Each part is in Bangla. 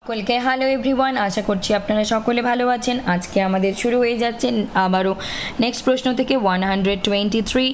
সকলকে হ্যালো এভরিওয়ান, আশা করছি আপনারা সকলে ভালো আছেন। আজকে আমাদের শুরু হয়ে যাচ্ছে আবারও নেক্সট প্রশ্ন থেকে 123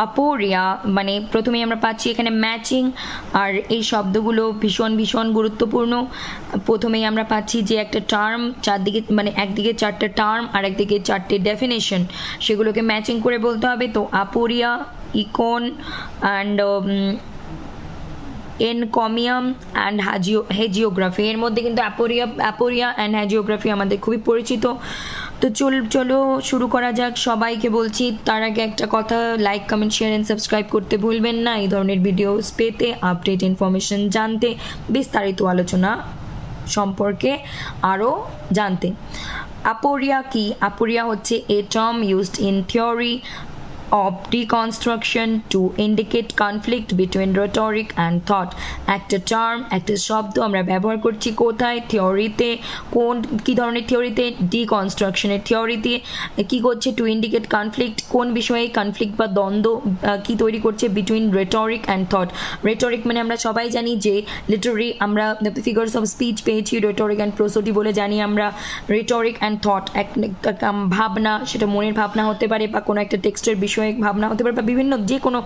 আপোরিয়া, মানে প্রথমেই আমরা পাচ্ছি এখানে ম্যাচিং, আর এই শব্দগুলো ভীষণ ভীষণ গুরুত্বপূর্ণ। প্রথমেই আমরা পাচ্ছি যে একটা টার্ম, চারদিকে মানে একদিকে চারটে টার্ম আর একদিকে চারটে ডেফিনেশন, সেগুলোকে ম্যাচিং করে বলতে হবে। তো আপোরিয়া, ইকন অ্যান্ড এনকমিয়াম অ্যান্ড হেজিওগ্রাফি, এর মধ্যে কিন্তু অ্যাপোরিয়া অ্যান্ড হেজিওগ্রাফি আমাদের খুবই পরিচিত। তো চলো শুরু করা যাক। সবাইকে বলছি তার আগে একটা কথা, like comment share and subscribe করতে ভুলবেন না এই ধরনের ভিডিওস পেতে, আপডেট ইনফরমেশন জানতে, বিস্তারিত আলোচনা সম্পর্কে আরও জানতে। আপোরিয়া কি? আপোরিয়া হচ্ছে a term used in theory of deconstruction to indicate conflict between rhetoric and thought। একটা টার্ম, একটা শব্দ আমরা ব্যবহার করছি কোথায়? থিওরিতে। কোন কি ধরনের থিওরিতে? ডিকনস্ট্রাকশনের থিওরিতে। কি করছে? টু ইন্ডিকেট কনফ্লিক্ট, কোন বিষয়ে কনফ্লিক্ট বা দ্বন্দ্ব কি তৈরি করছে? Between rhetoric and thought. Rhetoric মানে আমরা সবাই জানি যে লিটারি আমরা ফিগার্স অফ স্পিচ পেয়েছি, রেটরিক অ্যান্ড প্রোসোডি বলে জানি আমরা। রেটরিক অ্যান্ড থট একটা ভাবনা, সেটা মনের ভাবনা হতে পারে বা কোনো একটা টেক্সটের বিষয় ভাবনা হতে পারে বা বিভিন্ন যে কোনো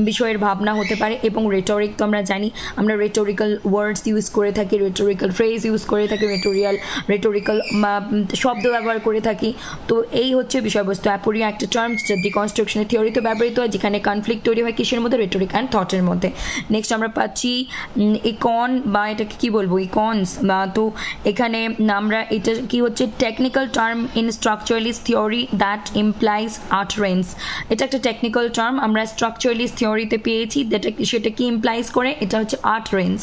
বিষয়ের ভাবনা হতে পারে। এবং রেটরিক তো আমরা জানি, আমরা রেটরিক্যাল ওয়ার্ডস ইউজ করে থাকি, রেটরিক্যাল ফ্রেজ ইউজ করে থাকি, রেটরিক্যাল শব্দ ব্যবহার করে থাকি। তো এই হচ্ছে বিষয়বস্তু। অ্যাপোরিয়া একটা টার্ম যেটা ডিকনস্ট্রাকশনের থিওরিতে ব্যবহৃত হয়, যেখানে কনফ্লিক্ট তৈরি হয় কিসের মধ্যে? রেটরিক অ্যান্ড থটের মধ্যে। নেক্সট আমরা পাচ্ছি ইকন, বা এটাকে কি বলবো, ইকনস। তো এখানে আমরা এটা কি হচ্ছে? Technical term in structuralist theory that implies utterance. এটা একটা টেকনিক্যাল টার্ম আমরা স্ট্রাকচারালিস্ট থিওরিতে পেয়েছি, সেটা কি ইমপ্লাইজ করে? এটা হচ্ছে আটরেন্স।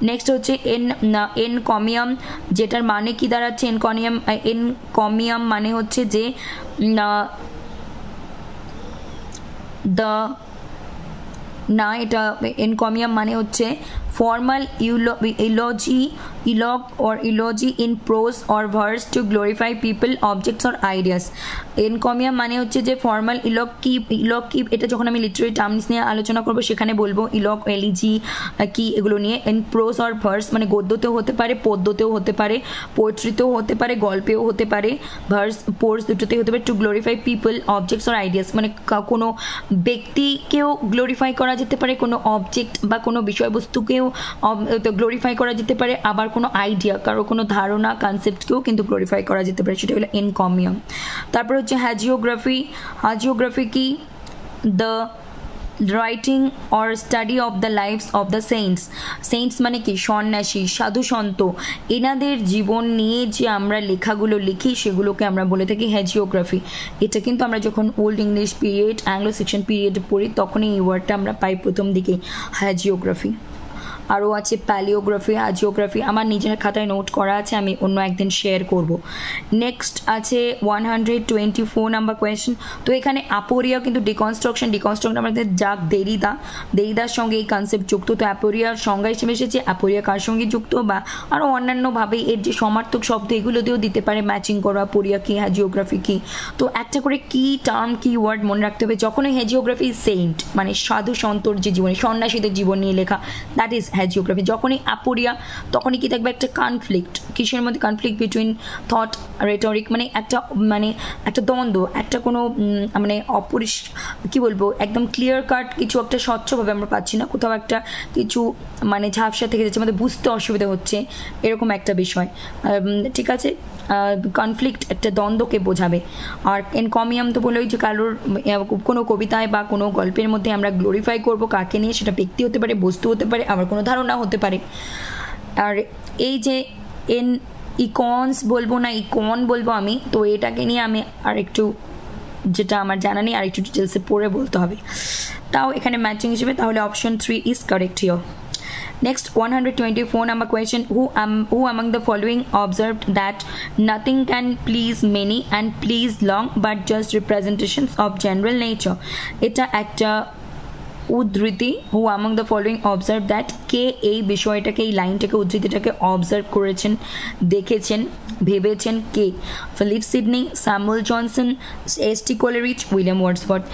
নেক্সট হচ্ছে এনকমিয়াম, যেটার মানে কি দাঁড়াচ্ছে? এনকমিয়াম মানে হচ্ছে যে এটা এনকমিয়াম মানে হচ্ছে formal eulogy in prose or verse to glorify people, objects or ideas। এনকমিয়াম মানে হচ্ছে যে ফর্মাল ইলগ কি, এটা যখন আমি লিটারি টার্মস নিয়ে আলোচনা করব সেখানে বলবো এলিজি কি, এগুলো নিয়ে। ইন প্রোজ অর ভার্স মানে গদ্যতেও হতে পারে, পদ্যতেও হতে পারে, পোয়েট্রিতেও হতে পারে, গল্পেও হতে পারে, ভার্স পোর্স দুটোতেই হতে পারে। Two glorify people, objects or ideas মানে কোনো ব্যক্তিকেও গ্লোরিফাই করা যেতে পারে, কোনো অবজেক্ট বা কোনো বিষয়বস্তুকেও গ্লোরিফাই করা যেতে পারে, আবার কোনো আইডিয়া, কারো কোনো ধারণা, কনসেপ্টকেও কিন্তু গ্লোরিফাই করা যেতে পারে, সেটা হলো এনকমিয়াম। তারপর হচ্ছে হ্যাজিওগ্রাফি কি? The writing or study of the lifes of the saints মানে কি? সন্ন্যাসী, সাধু সন্ত, এনাদের জীবন নিয়ে যে আমরা লেখাগুলো লিখি সেগুলোকে আমরা বলে থাকি হ্যাজিওগ্রাফি। এটা কিন্তু আমরা যখন old English period, Anglo section পিরিয়ডে পড়ি তখনই এই ওয়ার্ডটা আমরা পাই প্রথম দিকে, হ্যাজিওগ্রাফি। আরও আছে প্যালিওগ্রাফি, হাজিওগ্রাফি, আমার নিজের খাতায় নোট করা আছে, আমি অন্য একদিন শেয়ার করব। নেক্সট আছে 124 নাম্বার কোয়েশ্চেন। তো এখানে আপোরিয়া কিন্তু ডিকনস্ট্রাকশন আমাদের যাক দেরিদার সঙ্গে এই কনসেপ্ট যুক্ত। তো অ্যাপোরিয়ার সংজ্ঞা হিসেবে এসেছে, অ্যাপোরিয়া কার সঙ্গে যুক্ত, বা আরও অন্যান্যভাবে এর যে সমার্থক শব্দ এগুলো দিয়েও দিতে পারে ম্যাচিং করা, অ্যাপোরিয়া কি, হ্যাজিওগ্রাফি কি। তো একটা করে কি টার্ম, কি ওয়ার্ড মনে রাখতে হবে। যখনই হ্যাজিওগ্রাফি সেইন্ট মানে সাধু সন্তর যে জীবনী, সন্ন্যাসীদের জীবন নিয়ে লেখা, দ্যাট ইজ হ্যাজিওগ্রাফি। যখনই আপোরিয়া তখনই কি থাকবে? একটা কনফ্লিক্ট, কিসের মধ্যে? কনফ্লিক্ট বিটুইন থট রেটরিক, মানে একটা দ্বন্দ্ব, একটা কোনো মানে কি বলবো, একদম ক্লিয়ার কাট কিছু একটা স্বচ্ছভাবে আমরা পাচ্ছি না, কোথাও একটা কিছু মানে ঝাপসা থেকে যাচ্ছে, আমাদের বুঝতে অসুবিধা হচ্ছে, এরকম একটা বিষয়। ঠিক আছে, কনফ্লিক্ট একটা দ্বন্দ্বকে বোঝাবে। আর এনকমিয়াম তো বলেই যে কারোর কোনো কবিতায় বা কোনো গল্পের মধ্যে আমরা গ্লোরিফাই করব কাকে নিয়ে, সেটা ব্যক্তি হতে পারে, বস্তু হতে পারে, আবার কোনো ধারণা হতে পারে। আর এই যে ইকনস বলবো না ইকন বলবো আমি, তো এটাকে নিয়ে আমি আর একটু, যেটা আমার জানা নেই, আর একটু ডিটেলসে পড়ে বলতে হবে। তাও এখানে ম্যাচিং হিসেবে তাহলে option 3 is correct here. Next 124 number question, who among the following observed that nothing can please many and please long but just representations of general nature? এটা একটা উদ্ধৃতি। হু among the following observed that, কে এই বিষয়টাকে, এই লাইনটাকে, উদ্ধৃতিটাকে অবজার্ভ করেছেন, দেখেছেন, ভেবেছেন, কে? Philip Sidney, Samuel Johnson, S T. Coleridge, William Wordsworth.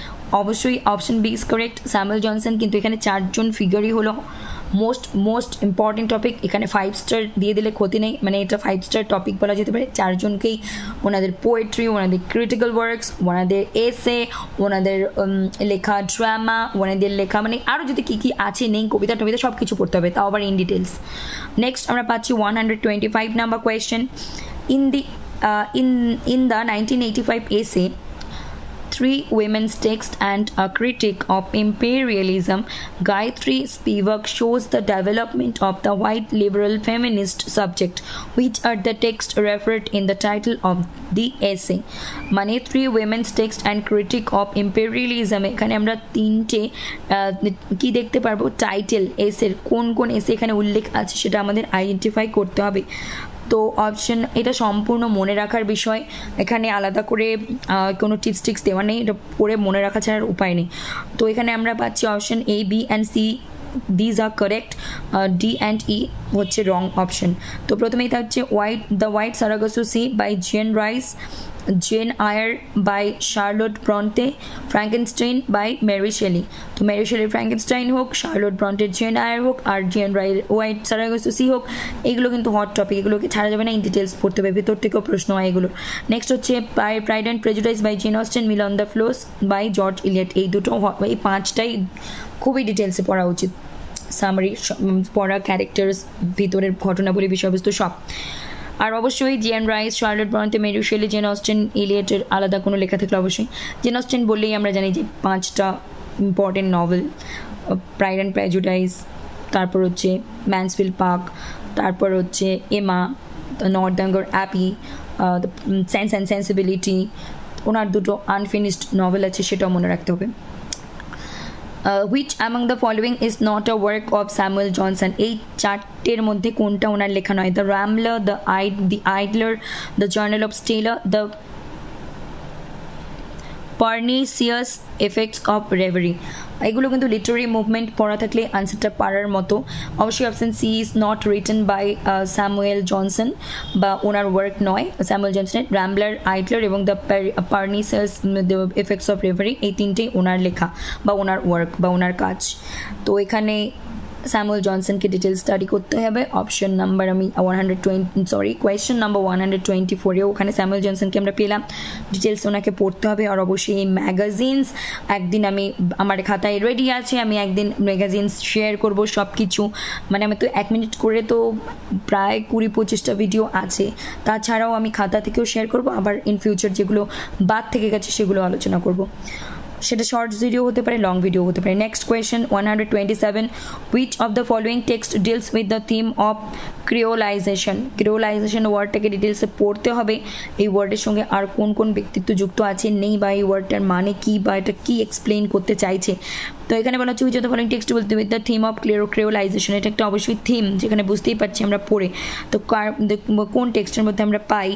অবশ্যই option B is correct, Samuel Johnson. কিন্তু এখানে চারজন ফিগারই হলো মোস্ট ইম্পর্টেন্ট টপিক। এখানে 5 স্টার দিয়ে দিলে ক্ষতি নেই, মানে এটা 5 স্টার টপিক বলা যেতে পারে। চারজনকেই ওনাদের পোয়েট্রি, ওনাদের ক্রিটিক্যাল ওয়ার্কস, ওনাদের এসে, ওনাদের লেখা ড্রামা, ওনাদের লেখা মানে আরও যদি কী কী আছে নেই কবিতা টবিতা সব কিছু পড়তে হবে, তাও আবার ইন ডিটেলস। নেক্সট আমরা পাচ্ছি 125 number question. In the 1985 essay, Three Women's Text and a Critique of Imperialism, Gayatri Spivak shows the development of the white liberal feminist subject, which are the text referred in the title of the essay. মানে Three Women's Text and Critique of Imperialism, এখানে আমরা তিনটে কি দেখতে পারবো, টাইটেল এসের কোন কোন এসে এখানে উল্লেখ আছে সেটা আমাদের আইডেন্টিফাই করতে হবে। তো অপশন, এটা সম্পূর্ণ মনে রাখার বিষয়, এখানে আলাদা করে কোনো টিপস দেওয়া নেই, এটা পড়ে মনে রাখা ছাড়ার উপায় নেই। তো এখানে আমরা পাচ্ছি option A, B and C, these are correct, D and E হচ্ছে রং অপশন। তো প্রথমেই থাকছে the White Sargasso Sea by Jean Rhys, Jane Eyre by Charlotte Bronte, Frankenstein by Mary Shelley. তো মেরি শেলির ফ্র্যাঙ্কেনস্টাইন হোক, শার্লট ব্রন্টের জেন আয়ার হোক, আর জেন রাইয়ের হোয়াইট সারাগাসো সি হোক, এগুলো কিন্তু হট টপিক, এগুলোকে ছাড়া যাবে না, ইন ডিটেলস পড়তে হবে, ভেতর থেকেও প্রশ্ন হয় এগুলো। নেক্সট হচ্ছে Pride and Prejudice by Jane Austen, Mill on the Floss by George Eliot. এই দুটো, এই পাঁচটাই খুবই ডিটেলসে পড়া উচিত, সামারি পড়া, ক্যারেক্টার্স, ভিতরের ঘটনাবলী, বিষয়বস্তু সব। আর অবশ্যই Jean Rhys, Charlotte Bronte, Mary Shelley, Jane Austen, ইলিয়টের আলাদা কোনো লেখা থাকলে অবশ্যই। জেন অস্টেন বললেই আমরা জানি যে 5টা important novel, pride and prejudice, তারপর হচ্ছে ম্যানসফিল্ড পার্ক, তারপর হচ্ছে এমা, নর্দাঙ্গার অ্যাপি, সেন্স অ্যান্ড সেন্সিবিলিটি, ওনার দুটো আনফিনিশড নভেল আছে, সেটাও মনে রাখতে হবে। Which among the following is not a work of Samuel Johnson? এই চারটের মধ্যে কোনটা ওনার লেখা নয়? The Rambler, the Idler, the Journal of Stella, the Pernicious Effects of Reverie। এগুলো কিন্তু লিটারি মুভমেন্ট পড়া থাকলে আনসারটা পারার মতো। অবশ্যই option C is not written by Samuel Johnson, বা ওনার ওয়ার্ক নয় স্যামুয়েল জনসনের। র্যাম্বলার, আইডলার এবং the pernicious effects of reverie, এই তিনটেই ওনার লেখা বা ওনার ওয়ার্ক বা ওনার কাজ। তো এখানে স্যামুয়েল জনসনকে ডিটেলস স্টাডি করতে হবে। অপশন নাম্বার আমি কোয়েশ্চেন নাম্বার 124-এও ওখানে স্যামুয়েল জনসনকে আমরা পেলাম, ডিটেলস ওনাকে পড়তে হবে। আর অবশ্যই এই ম্যাগাজিনস একদিন আমি আমার খাতায় রেডি আছে, আমি একদিন ম্যাগাজিনস শেয়ার করব সব কিছু, মানে আমি তো 1 মিনিট করে তো প্রায় 20-25টা ভিডিও আছে, তাছাড়াও আমি খাতা থেকেও শেয়ার করব, আবার ইন ফিউচার যেগুলো বাদ থেকে গেছে সেগুলো আলোচনা করব, সেটা শর্টস ভিডিও হতে পারে, লং ভিডিও হতে পারে। Next question 127, which of the following text deals with the theme of ক্রিওলাইজেশন? ক্রিওলাইজেশন ওয়ার্ডটাকে ডিটেলসে পড়তে হবে, এই ওয়ার্ডের সঙ্গে আর কোন কোন ব্যক্তিত্ব যুক্ত আছে নেই, বা এই ওয়ার্ডটার মানে কি, বা এটা কি এক্সপ্লেইন করতে চাইছে। তো এখানে বলা হচ্ছে which of the following text deals with the theme of ক্রিওলাইজেশন, এটা একটা অবশ্যই থিম, যেখানে বুঝতেই পারছি আমরা পড়ে। তো কোন টেক্সটের মধ্যে আমরা পাই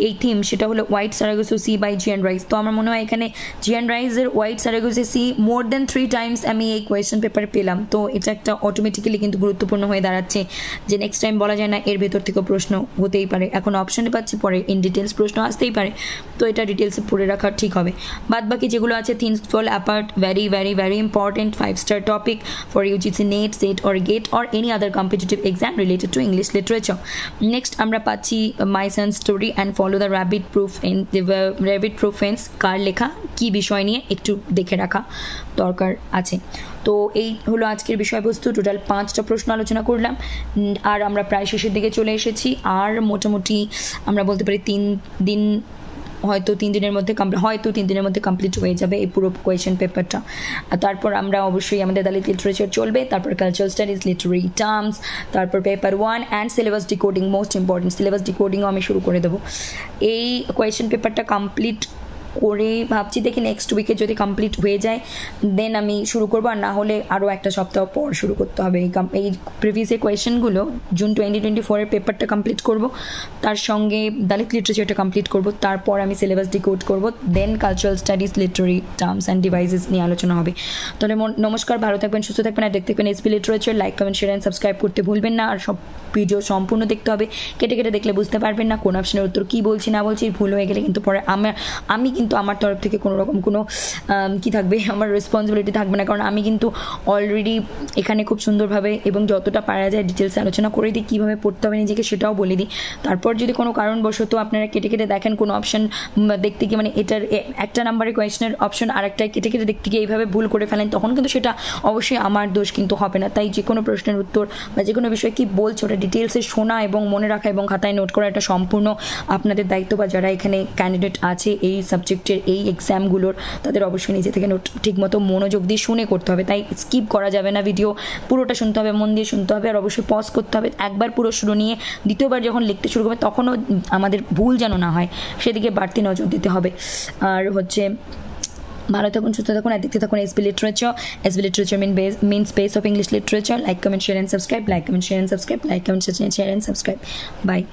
এই থিম, সেটা হলো হোয়াইট সারাগাসো সি বাই জিয়ান রাইস। তো আমার মনে হয় এখানে জিয়ান রাইসের হোয়াইট সারাগাসো সি মোর দেন 3 টাইমস আমি এই কোয়েশ্চেন পেপারে পেলাম, তো এটা একটা অটোমেটিক্যালি কিন্তু গুরুত্বপূর্ণ হয়ে দাঁড়াচ্ছে, যে নেক্সট টাইম বলা যায় না এর ভেতর থেকেও প্রশ্ন হতেই পারে, এখন অপশনে পাচ্ছি, পরে ইন ডিটেলস প্রশ্ন আসতেই পারে, তো এটা ডিটেলসে পড়ে রাখা ঠিক হবে। বাদ বাকি যেগুলো আছে, things fall apart, very very very important 5-star topic for UGC NET, SET or GATE or any other competitive exam related to English literature. Next আমরা পাচ্ছি My Son's Story and Follow the Rabbit Proof Fence, কার লেখা, কি বিষয় নিয়ে একটু দেখে রাখা দরকার আছে। তো এই হলো আজকের বিষয়বস্তু, টোটাল 5টা প্রশ্ন আলোচনা করলাম, আর আমরা প্রায় শেষের দিকে চলে এসেছি। আর মোটামুটি আমরা বলতে পারি 3 দিন, হয়তো 3 দিনের মধ্যে কমপ্লিট হয়ে যাবে এই পুরো কোয়েশ্চেন পেপারটা। আর তারপর আমরা অবশ্যই আমাদের দলিত লিটারেচার চলবে, তারপর কালচারাল স্টাডিজ, লিটারি টার্মস, তারপর paper 1 and syllabus decoding, most important syllabus ডিকোডিংও আমি শুরু করে দেবো। এই কোয়েশ্চেন পেপারটা কমপ্লিট করে ভাবছি, দেখি নেক্সট উইকে যদি কমপ্লিট হয়ে যায় দেন আমি শুরু করবো, আর না হলে আরও একটা সপ্তাহ পর শুরু করতে হবে। এই প্রিভিয়াস কোয়েশ্চেনগুলো জুন 2024-এর পেপারটা কমপ্লিট করব, তার সঙ্গে দলিত লিটারেচারটা কমপ্লিট করব, তারপর আমি সিলেবাস ডিকোড করব, then cultural studies, literary terms and devices নিয়ে আলোচনা হবে। তাহলে নমস্কার, ভালো থাকবেন, সুস্থ থাকবেন, আর দেখতে থাকবেন SP literature. Like, comment, share and subscribe করতে ভুলবেন না, আর সব ভিডিও সম্পূর্ণ দেখতে হবে, কেটে কেটে দেখলে বুঝতে পারবেন না কোন অপশনের উত্তর কি বলছি না বলছি, ভুল হয়ে গেলে কিন্তু পরে আমি কিন্তু আমার তরফ থেকে কোনো রকম কোনো কি থাকবে, আমার রেসপন্সিবিলিটি থাকবে না, কারণ আমি কিন্তু অলরেডি এখানে খুব সুন্দরভাবে এবং যতটা পারা যায় ডিটেলসে আলোচনা করে দিই, কীভাবে পড়তে হবে নিজেকে সেটাও বলে দিই। তারপর যদি কোনো কারণবশত আপনারা কেটে কেটে দেখেন কোনো অপশন দেখতে গিয়ে, মানে এটার একটা নাম্বারের কোয়েশ্চেনের অপশন আর একটা কেটে কেটে দেখতে গিয়ে এইভাবে ভুল করে ফেলেন, তখন কিন্তু সেটা অবশ্যই আমার দোষ কিন্তু হবে না। তাই যে কোনো প্রশ্নের উত্তর বা যে কোনো বিষয়ে কী বলছে ওটা ডিটেলসে শোনা এবং মনে রাখা এবং খাতায় নোট করা, এটা সম্পূর্ণ আপনাদের দায়িত্ব। বা যারা এখানে ক্যান্ডিডেট আছে এই সাবজেক্টের এই এক্সামগুলোর, তাদের অবশ্যই নিজে থেকে নোট ঠিকমতো মনোযোগ দিয়ে শুনে করতে হবে। তাই স্কিপ করা যাবে না, ভিডিও পুরোটা শুনতে হবে, মন দিয়ে শুনতে হবে, আর অবশ্যই পজ করতে হবে। একবার পুরো শুরু নিয়ে দ্বিতীয়বার যখন লিখতে শুরু করবে তখনও আমাদের ভুল যেন না হয় সেদিকে বাড়তি নজর দিতে হবে। আর হচ্ছে ভালো থাকুন, সুস্থ থাকুন, আর দেখতে থাকুন SB literature. SB literature mean space of English literature. Like, comment, share and subscribe. Like, comment, share and subscribe. Like, comment, share and subscribe. Bye.